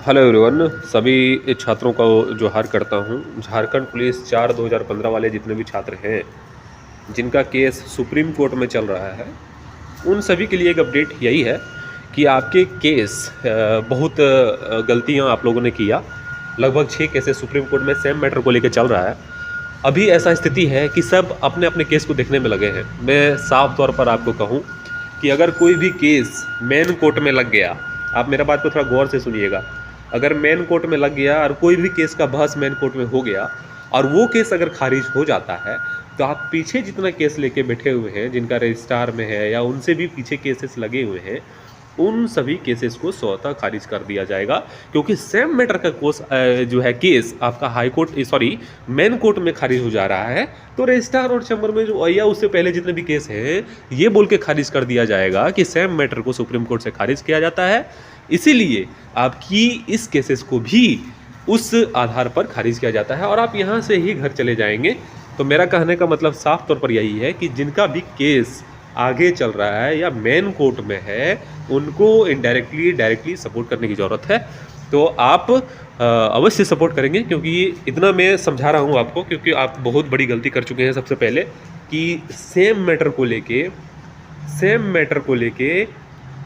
Hello everyone, सभी छात्रों का जोहार करता हूं। झारखंड पुलिस 4/2015 वाले जितने भी छात्र हैं जिनका केस सुप्रीम कोर्ट में चल रहा है, उन सभी के लिए एक अपडेट यही है कि आपके केस बहुत गलतियां आप लोगों ने किया। लगभग 6 केसेस सुप्रीम कोर्ट में सेम मैटर को लेकर चल रहा है। अभी ऐसा स्थिति है कि सब अपने अपने केस को देखने में लगे हैं। मैं साफ तौर पर आपको कहूँ कि अगर कोई भी केस मेन कोर्ट में लग गया, आप मेरा बात को थोड़ा गौर से सुनिएगा। अगर मेन कोर्ट में लग गया और कोई भी केस का बहस मेन कोर्ट में हो गया और वो केस अगर खारिज हो जाता है, तो आप पीछे जितना केस लेके बैठे हुए हैं, जिनका रजिस्ट्रार में है या उनसे भी पीछे केसेस लगे हुए हैं, उन सभी केसेस को स्वतः खारिज कर दिया जाएगा। क्योंकि सेम मैटर का जो है केस आपका high court sorry main court में खारिज हो जा रहा है, तो रजिस्ट्रार और चैम्बर में जो या उससे पहले जितने भी केस हैं, ये बोल के खारिज कर दिया जाएगा कि सेम मैटर को सुप्रीम कोर्ट से खारिज किया जाता है। इसीलिए आपकी इस केसेस को भी उस आधार पर खारिज किया जाता है और आप यहाँ से ही घर चले जाएंगे। तो मेरा कहने का मतलब साफ तौर पर यही है कि जिनका भी केस आगे चल रहा है या मेन कोर्ट में है, उनको इनडायरेक्टली डायरेक्टली सपोर्ट करने की ज़रूरत है। तो आप अवश्य सपोर्ट करेंगे, क्योंकि इतना मैं समझा रहा हूँ आपको, क्योंकि आप बहुत बड़ी गलती कर चुके हैं। सबसे पहले कि सेम मैटर को लेके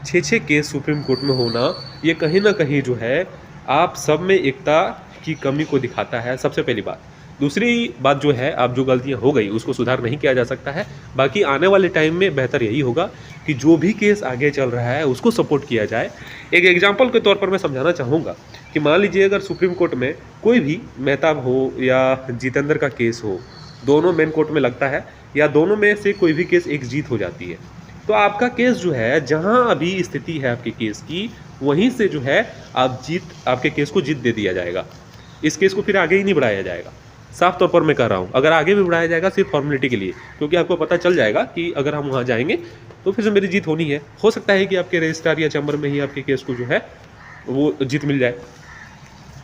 6 केस सुप्रीम कोर्ट में होना, ये कहीं ना कहीं जो है आप सब में एकता की कमी को दिखाता है, सबसे पहली बात। दूसरी बात जो है, आप जो गलतियां हो गई उसको सुधार नहीं किया जा सकता है। बाकी आने वाले टाइम में बेहतर यही होगा कि जो भी केस आगे चल रहा है उसको सपोर्ट किया जाए। एक एग्जांपल के तौर पर मैं समझाना चाहूँगा कि मान लीजिए अगर सुप्रीम कोर्ट में कोई भी मेहताब हो या जितेंद्र का केस हो, दोनों मेन कोर्ट में लगता है या दोनों में से कोई भी केस एक जीत हो जाती है, तो आपका केस जो है, जहां अभी स्थिति है आपके केस की, वहीं से जो है आपके केस को जीत दे दिया जाएगा। इस केस को फिर आगे ही नहीं बढ़ाया जाएगा। साफ तौर पर मैं कह रहा हूं, अगर आगे भी बढ़ाया जाएगा सिर्फ फॉर्मेलिटी के लिए, क्योंकि आपको पता चल जाएगा कि अगर हम वहां जाएंगे तो फिर से मेरी जीत होनी है। हो सकता है कि आपके रजिस्ट्रार या चैम्बर में ही आपके केस को जो है वो जीत मिल जाए।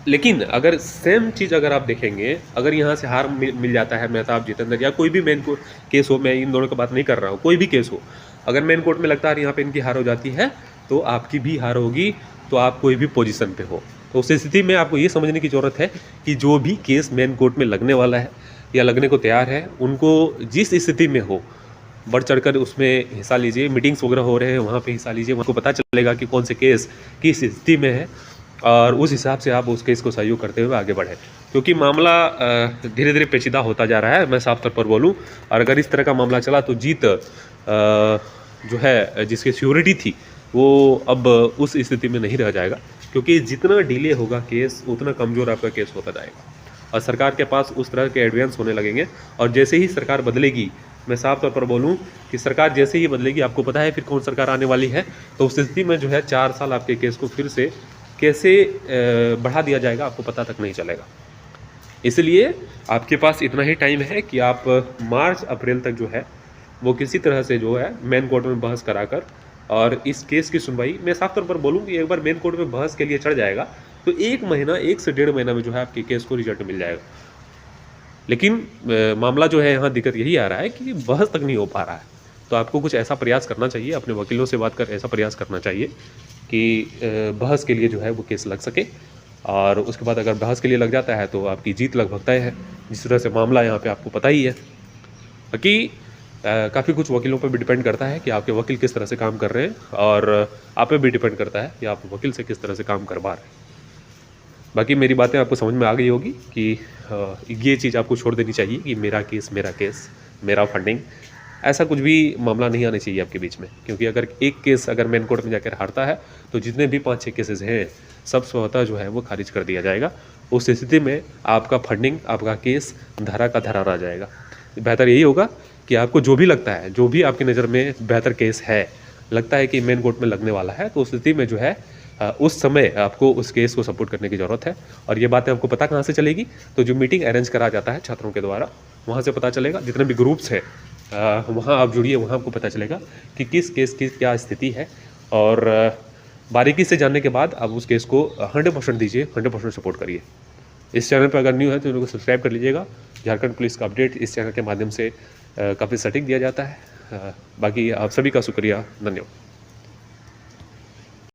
लेकिन अगर सेम चीज़ अगर आप देखेंगे, अगर यहाँ से हार मिल जाता है मेहताब जितेंद्र या कोई भी मेन को केस हो, मैं इन दोनों की बात नहीं कर रहा हूँ, कोई भी केस हो, अगर मेन कोर्ट में लगता है यहाँ पे इनकी हार हो जाती है, तो आपकी भी हार होगी। तो आप कोई भी पोजीशन पे हो, तो उस स्थिति में आपको ये समझने की ज़रूरत है कि जो भी केस मेन कोर्ट में लगने वाला है या लगने को तैयार है, उनको जिस स्थिति में हो बढ़ चढ़कर उसमें हिस्सा लीजिए। मीटिंग्स वगैरह हो रहे हैं, वहाँ पे हिस्सा लीजिए। वहाँ को पता चलेगा कि कौन से केस किस स्थिति में है और उस हिसाब से आप उस केस को सहयोग करते हुए आगे बढ़ें। क्योंकि मामला धीरे धीरे पेचीदा होता जा रहा है, मैं साफ तौर पर बोलूँ। और अगर इस तरह का मामला चला तो जीत जो है जिसकी श्योरिटी थी वो अब उस स्थिति में नहीं रह जाएगा। क्योंकि जितना डिले होगा केस, उतना कमज़ोर आपका केस होता जाएगा और सरकार के पास उस तरह के एडवांस होने लगेंगे। और जैसे ही सरकार बदलेगी, मैं साफ तौर पर बोलूं कि सरकार जैसे ही बदलेगी, आपको पता है फिर कौन सरकार आने वाली है, तो उस स्थिति में जो है 4 साल आपके केस को फिर से कैसे बढ़ा दिया जाएगा आपको पता तक नहीं चलेगा। इसलिए आपके पास इतना ही टाइम है कि आप मार्च अप्रैल तक जो है वो किसी तरह से जो है मेन कोर्ट में बहस कराकर और इस केस की सुनवाई, मैं साफ तौर पर बोलूँ कि एक बार मेन कोर्ट में बहस के लिए चढ़ जाएगा तो 1 से 1.5 महीना में जो है आपके केस को रिजल्ट मिल जाएगा। लेकिन मामला जो है यहाँ दिक्कत यही आ रहा है कि बहस तक नहीं हो पा रहा है। तो आपको कुछ ऐसा प्रयास करना चाहिए, अपने वकीलों से बात कर ऐसा प्रयास करना चाहिए कि बहस के लिए जो है वो केस लग सके। और उसके बाद अगर बहस के लिए लग जाता है तो आपकी जीत लगभग तय है। जिस तरह से मामला यहाँ पे आपको पता ही है। बाकी काफ़ी कुछ वकीलों पर भी डिपेंड करता है कि आपके वकील किस तरह से काम कर रहे हैं, और आप पे भी डिपेंड करता है कि आप वकील से किस तरह से काम करवा रहे हैं। बाकी मेरी बातें आपको समझ में आ गई होगी कि ये चीज़ आपको छोड़ देनी चाहिए कि मेरा केस मेरा फंडिंग, ऐसा कुछ भी मामला नहीं आना चाहिए आपके बीच में। क्योंकि अगर एक केस अगर मेन कोर्ट में जाकर हारता है तो जितने भी 5-6 केसेस हैं सब स्वतः जो है वो खारिज कर दिया जाएगा। उस स्थिति में आपका फंडिंग, आपका केस धरा का धरा रह जाएगा। बेहतर यही होगा कि आपको जो भी लगता है, जो भी आपकी नज़र में बेहतर केस है, लगता है कि मेन कोर्ट में लगने वाला है, तो उस स्थिति में जो है उस समय आपको उस केस को सपोर्ट करने की ज़रूरत है। और ये बातें आपको पता कहाँ से चलेगी? तो जो मीटिंग अरेंज करा जाता है छात्रों के द्वारा, वहाँ से पता चलेगा। जितने भी ग्रुप्स हैं वहाँ आप जुड़िए, वहाँ आपको पता चलेगा कि किस केस की क्या स्थिति है। और बारीकी से जानने के बाद आप उस केस को 100% दीजिए, 100% सपोर्ट करिए। इस चैनल पर अगर न्यू है तो इनको सब्सक्राइब कर लीजिएगा। झारखंड पुलिस का अपडेट इस चैनल के माध्यम से काफ़ी सटीक दिया जाता है। बाकी आप सभी का शुक्रिया, धन्यवाद।